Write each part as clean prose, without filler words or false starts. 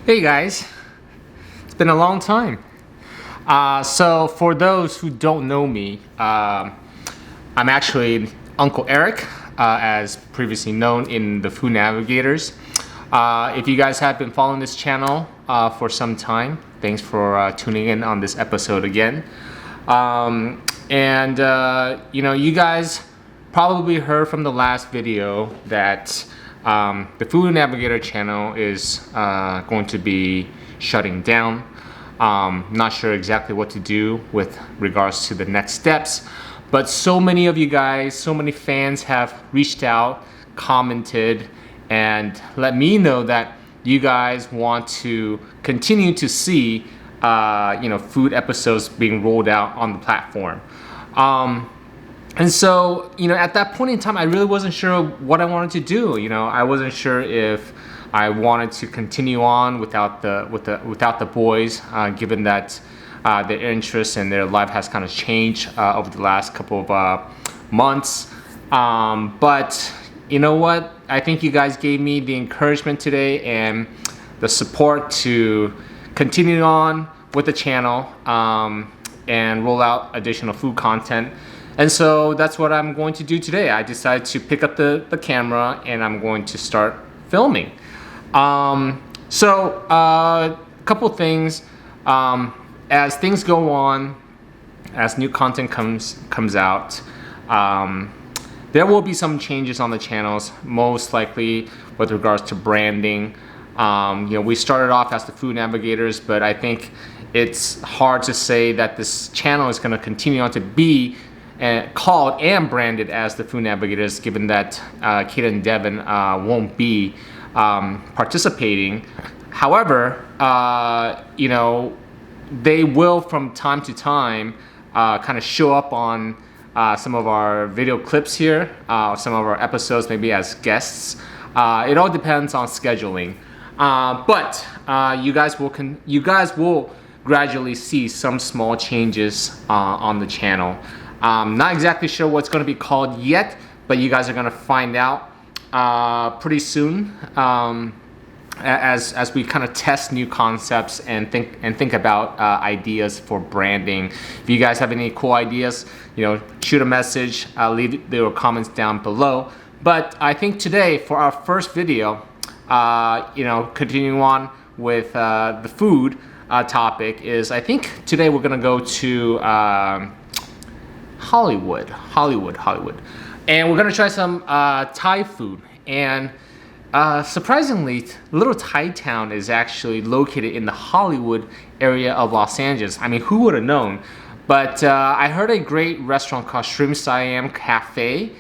Hey guys, it's been a long time. So for those who don't know me, I'm actually Uncle Eric, as previously known in the Food Navigators. If you guys have been following this channel for some time, thanks for tuning in on this episode again. You guys probably heard from the last video that the Food Navigator channel is going to be shutting down. Not sure exactly what to do with regards to the next steps, but so many of you guys, so many fans have reached out, commented, and let me know that you guys want to continue to see food episodes being rolled out on the platform. And so, at that point in time, I really wasn't sure what I wanted to do. I wasn't sure if I wanted to continue on without the boys, given that their interest and their life has kind of changed over the last couple of months. But you know what? I think you guys gave me the encouragement today and the support to continue on with the channel and roll out additional food content. And so that's what I'm going to do today. I decided to pick up the camera and I'm going to start filming. A couple things. As things go on, as new content comes out, there will be some changes on the channels, most likely with regards to branding. We started off as the Food Navigators, but I think it's hard to say that this channel is going to continue on to be called and branded as the Food Navigators, given that Kate and Devin won't be participating. However, they will from time to time kind of show up on some of our video clips here, some of our episodes maybe as guests. It all depends on scheduling. But you guys will gradually see some small changes on the channel. Not exactly sure what's going to be called yet, but you guys are going to find out pretty soon as we kind of test new concepts and think about ideas for branding. If you guys have any cool ideas, shoot a message, leave your comments down below. But I think today for our first video, continuing on with the food topic, is I think today we're gonna go to Hollywood, and we're gonna try some Thai food. And surprisingly, Little Thai Town is actually located in the Hollywood area of Los Angeles. I mean, who would have known? But I heard a great restaurant called Siam Café,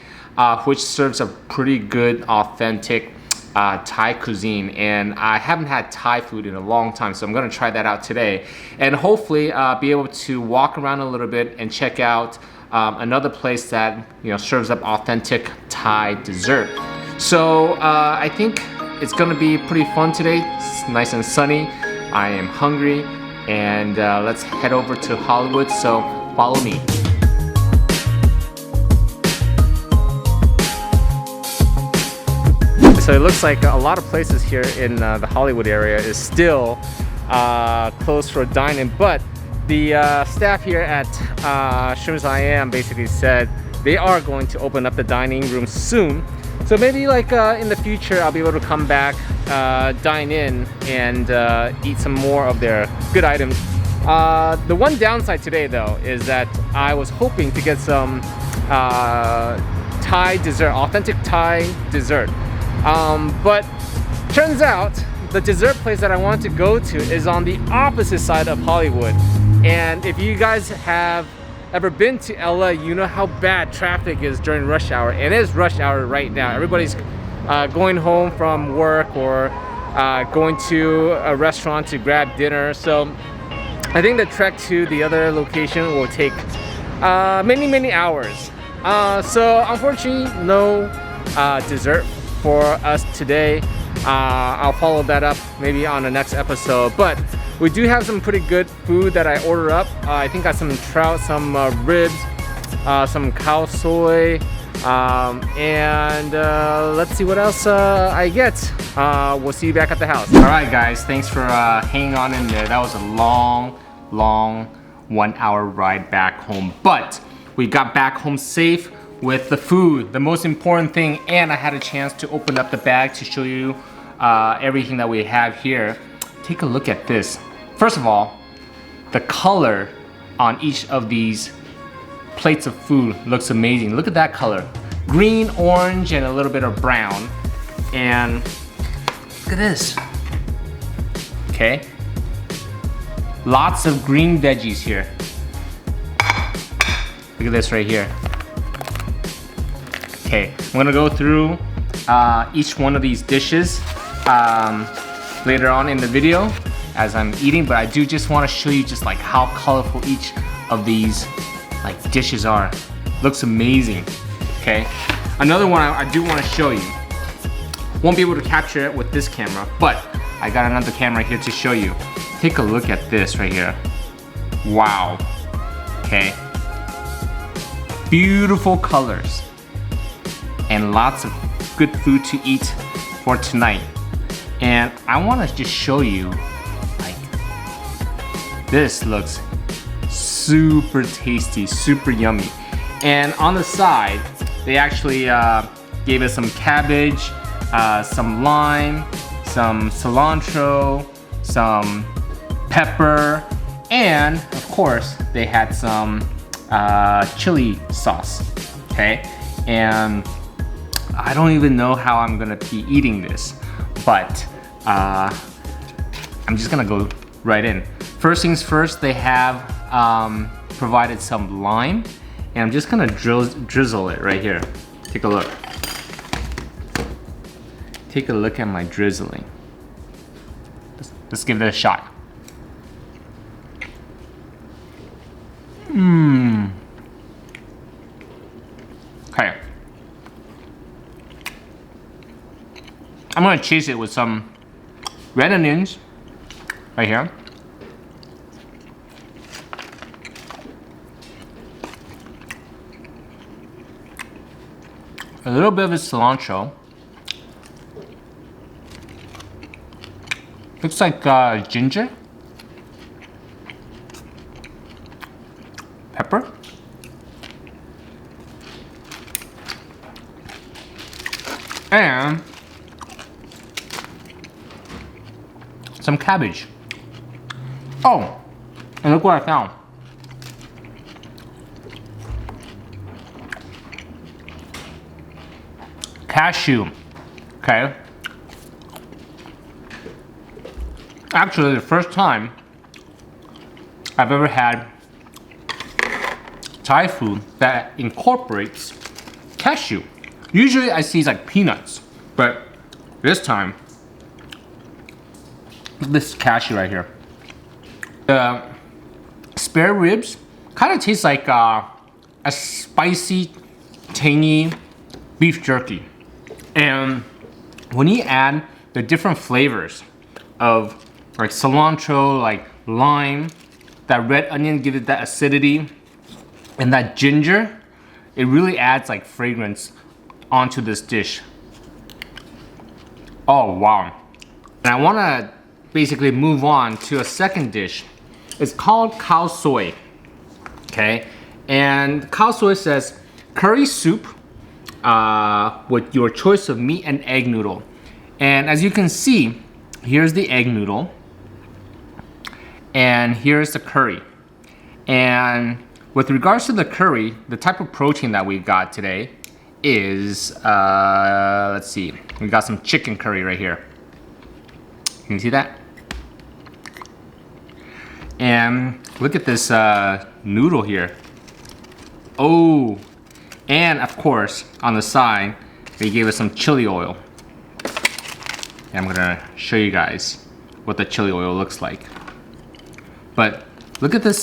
which serves a pretty good, authentic Thai cuisine, and I haven't had Thai food in a long time, so I'm gonna try that out today, and hopefully be able to walk around a little bit and check out another place that serves up authentic Thai dessert. So I think it's gonna be pretty fun today. It's nice and sunny. I am hungry, and let's head over to Hollywood. So follow me. So it looks like a lot of places here in the Hollywood area is still closed for dine-in, but the staff here at Siam basically said they are going to open up the dining room soon. So maybe in the future I'll be able to come back, dine in, and eat some more of their good items. The one downside today though is that I was hoping to get some Thai dessert, authentic Thai dessert. But turns out the dessert place that I wanted to go to is on the opposite side of Hollywood. And if you guys have ever been to LA, you know how bad traffic is during rush hour. And it is rush hour right now. Everybody's going home from work or going to a restaurant to grab dinner. So I think the trek to the other location will take many hours. So unfortunately, no dessert for us today. I'll follow that up maybe on the next episode, but we do have some pretty good food that I ordered up. I think I got some trout, some ribs, some cow soy, Let's see what else I get. We'll see you back at the house. All right, guys, thanks for hanging on in there. That was a long 1-hour ride back home, but we got back home safe with the food, the most important thing, and I had a chance to open up the bag to show you everything that we have here. Take a look at this. First of all, the color on each of these plates of food looks amazing. Look at that color. Green, orange, and a little bit of brown. And look at this. Okay. Lots of green veggies here. Look at this right here. Okay, I'm gonna go through each one of these dishes later on in the video as I'm eating, but I do just want to show you just like how colorful each of these like dishes are. Looks amazing. Okay, another one I do want to show you. Won't be able to capture it with this camera, but I got another camera here to show you. Take a look at this right here. Wow. Okay. Beautiful colors and lots of good food to eat for tonight. And I want to just show you, like, this looks super tasty, super yummy. And on the side, they actually gave us some cabbage, some lime, some cilantro, some pepper, and of course, they had some chili sauce, okay? And I don't even know how I'm gonna be eating this, but I'm just gonna go right in. First things first, they have provided some lime, and I'm just gonna drizzle it right here. Take a look. Take a look at my drizzling. Let's give it a shot. Okay. I'm gonna chase it with some red onions right here. A little bit of cilantro. Looks like ginger. Pepper. And some cabbage. Oh, and look what I found. Cashew. Okay. Actually, the first time I've ever had Thai food that incorporates cashew. Usually I see like peanuts, but this time, this cashew right here. The spare ribs kind of taste like a spicy, tangy beef jerky. And when you add the different flavors of like cilantro, like lime, that red onion gives it that acidity, and that ginger, it really adds like fragrance onto this dish. Oh wow. And I want to basically move on to a second dish. It's called khao soi. Okay, and khao soi says curry soup with your choice of meat and egg noodle. And as you can see, here's the egg noodle and here's the curry. And with regards to the curry, the type of protein that we've got today is, let's see, we got some chicken curry right here. Can you see that? And look at this noodle here. Oh, and of course, on the side, they gave us some chili oil. And I'm gonna show you guys what the chili oil looks like. But look at this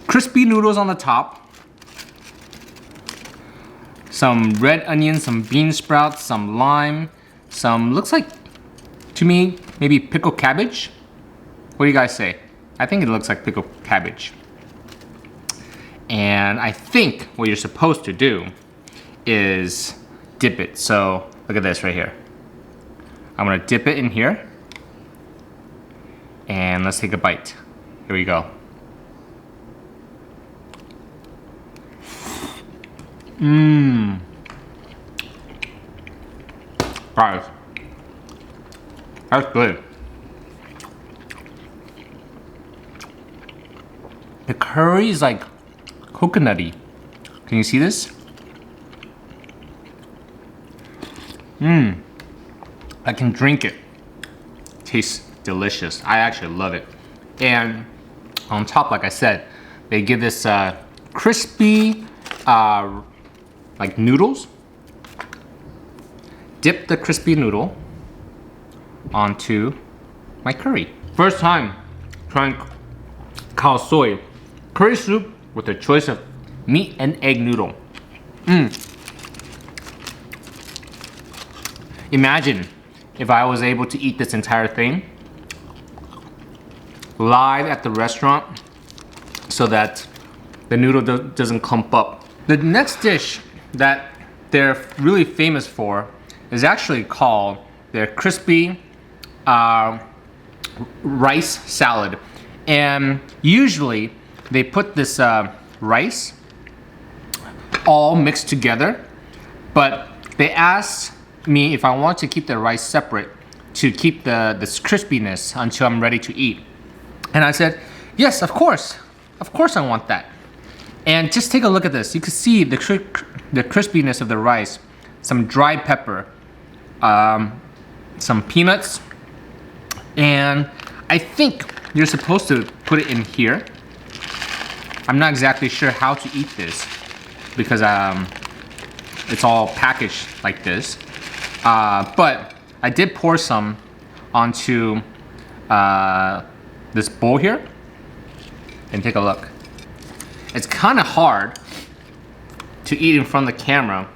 crispy noodles on the top. Some red onion, some bean sprouts, some lime, some, looks like, to me, maybe pickled cabbage. What do you guys say? I think it looks like pickled cabbage. And I think what you're supposed to do is dip it. So look at this right here. I'm gonna dip it in here. And let's take a bite. Here we go. Mmm. Guys, that's good. The curry is like coconutty. Can you see this? Mmm. I can drink it. Tastes delicious. I actually love it. And on top, like I said, they give this crispy like noodles. Dip the crispy noodle onto my curry. First time trying khao soi curry soup with a choice of meat and egg noodle. Imagine if I was able to eat this entire thing live at the restaurant so that the noodle doesn't clump up. The next dish that they're really famous for is actually called their crispy rice salad. And usually they put this rice all mixed together, but they asked me if I want to keep the rice separate to keep this crispiness until I'm ready to eat. And I said, yes, of course I want that. And just take a look at this. You can see the crispiness of the rice, some dry pepper, some peanuts, and I think you're supposed to put it in here. I'm not exactly sure how to eat this because it's all packaged like this. But I did pour some onto this bowl here, and take a look. It's kind of hard to eat in front of the camera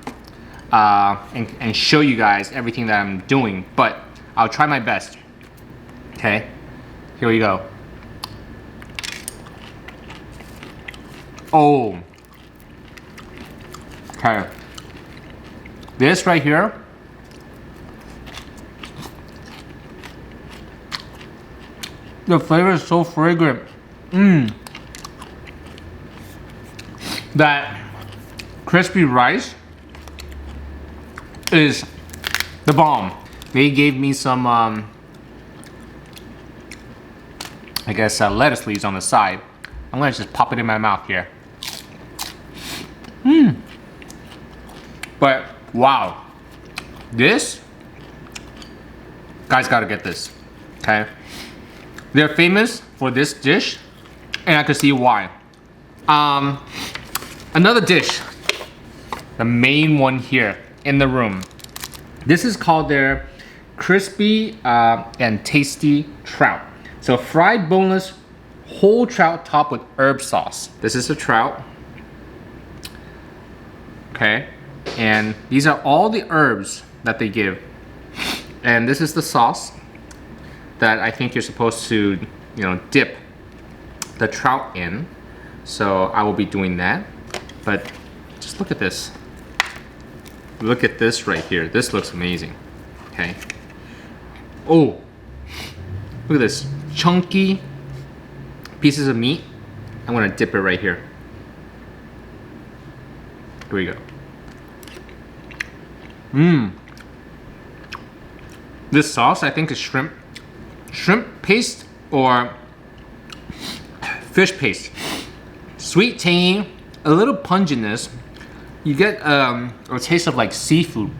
and show you guys everything that I'm doing, but I'll try my best. Okay, here we go. Oh, okay. This right here, the flavor is so fragrant. That crispy rice is the bomb. They gave me some, I guess, lettuce leaves on the side. I'm gonna just pop it in my mouth here. But wow, this, guys gotta get this, okay? They're famous for this dish, and I can see why. Another dish, the main one here in the room. This is called their crispy and tasty trout. So fried boneless whole trout topped with herb sauce. This is a trout. Okay, and these are all the herbs that they give. And this is the sauce that I think you're supposed to, dip the trout in. So I will be doing that. But just look at this. Look at this right here. This looks amazing. Okay. Oh, look at this. Chunky pieces of meat. I'm gonna dip it right here. Here we go. This sauce, I think, is shrimp paste or fish paste. Sweet, tangy, a little pungentness. You get a taste of like seafood.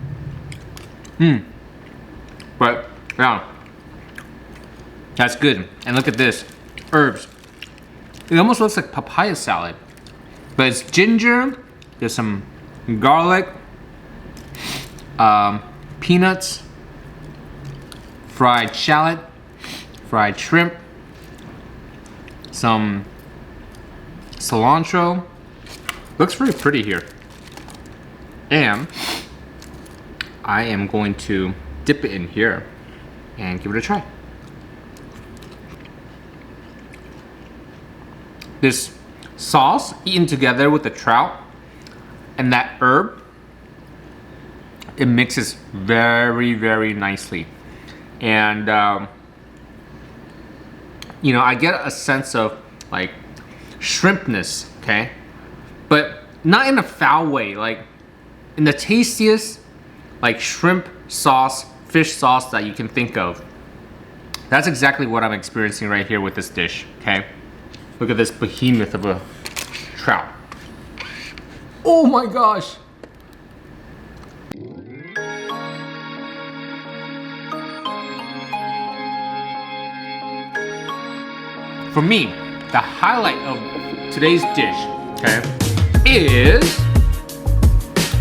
But yeah, that's good. And look at this, herbs. It almost looks like papaya salad, but it's ginger. There's some garlic, peanuts, fried shallot, fried shrimp, some cilantro. Looks very pretty here. And I am going to dip it in here and give it a try. This sauce eaten together with the trout and that herb it mixes very, very nicely. And you know, I get a sense of like shrimpness, okay? But not in a foul way, like in the tastiest like shrimp sauce, fish sauce that you can think of. That's exactly what I'm experiencing right here with this dish, okay? Look at this behemoth of a trout. Oh my gosh! For me, the highlight of today's dish, okay, is,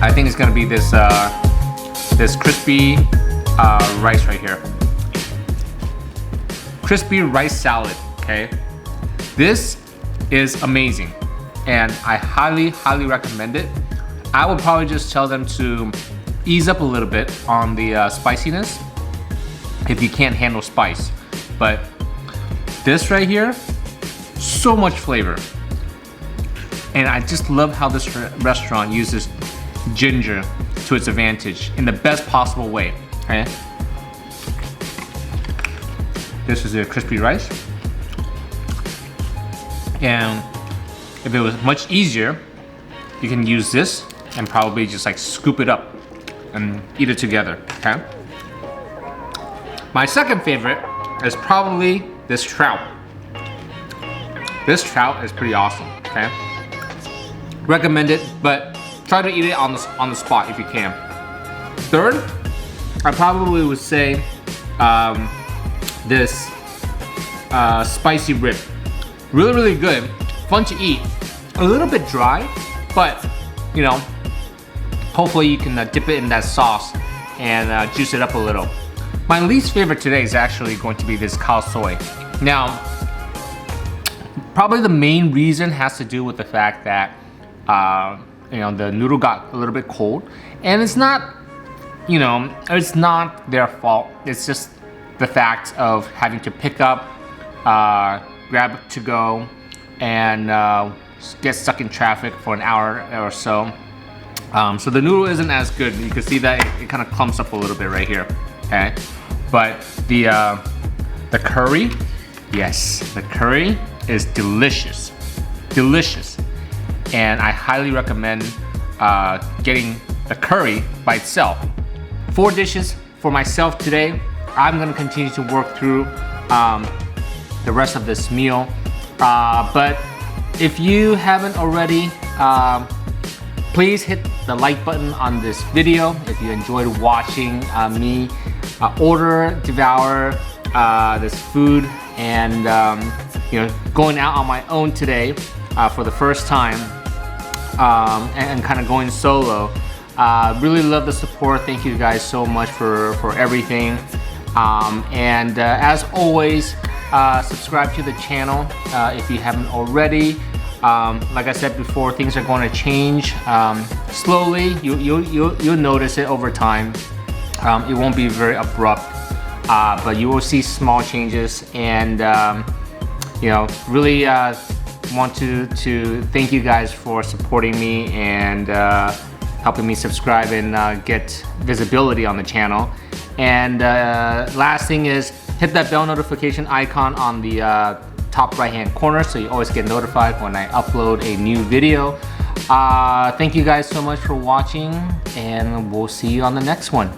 I think it's gonna be this this crispy rice right here. Crispy rice salad, okay? This is amazing, and I highly, highly recommend it. I would probably just tell them to ease up a little bit on the spiciness if you can't handle spice. But this right here, so much flavor. And I just love how this restaurant uses ginger to its advantage in the best possible way, okay? This is a crispy rice. And if it was much easier, you can use this and probably just like scoop it up and eat it together, okay? My second favorite is probably this trout. This trout is pretty awesome, okay? Recommend it, but try to eat it on the spot if you can. Third, I probably would say this spicy rib. Really, really good, fun to eat. A little bit dry, but you know, hopefully you can dip it in that sauce and juice it up a little. My least favorite today is actually going to be this khao soi. Now, probably the main reason has to do with the fact that you know, the noodle got a little bit cold, and it's not, you know, it's not their fault. It's just the fact of having to pick up, grab to go, and get stuck in traffic for an hour or so. So the noodle isn't as good. You can see that it kind of clumps up a little bit right here. Okay, but the curry, yes, the curry is delicious, delicious, and I highly recommend getting the curry by itself. 4 dishes for myself today. I'm gonna continue to work through the rest of this meal, but if you haven't already, please hit the like button on this video if you enjoyed watching me order, devour this food, and you know, going out on my own today for the first time, and kind of going solo. Really love the support. Thank you guys so much for everything. And as always, subscribe to the channel if you haven't already. Like I said before, things are going to change slowly. You'll notice it over time. It won't be very abrupt, but you will see small changes. And you know, really want to thank you guys for supporting me and helping me subscribe and get visibility on the channel. And last thing is, hit that bell notification icon on the top right hand corner so you always get notified when I upload a new video. Thank you guys so much for watching, and we'll see you on the next one.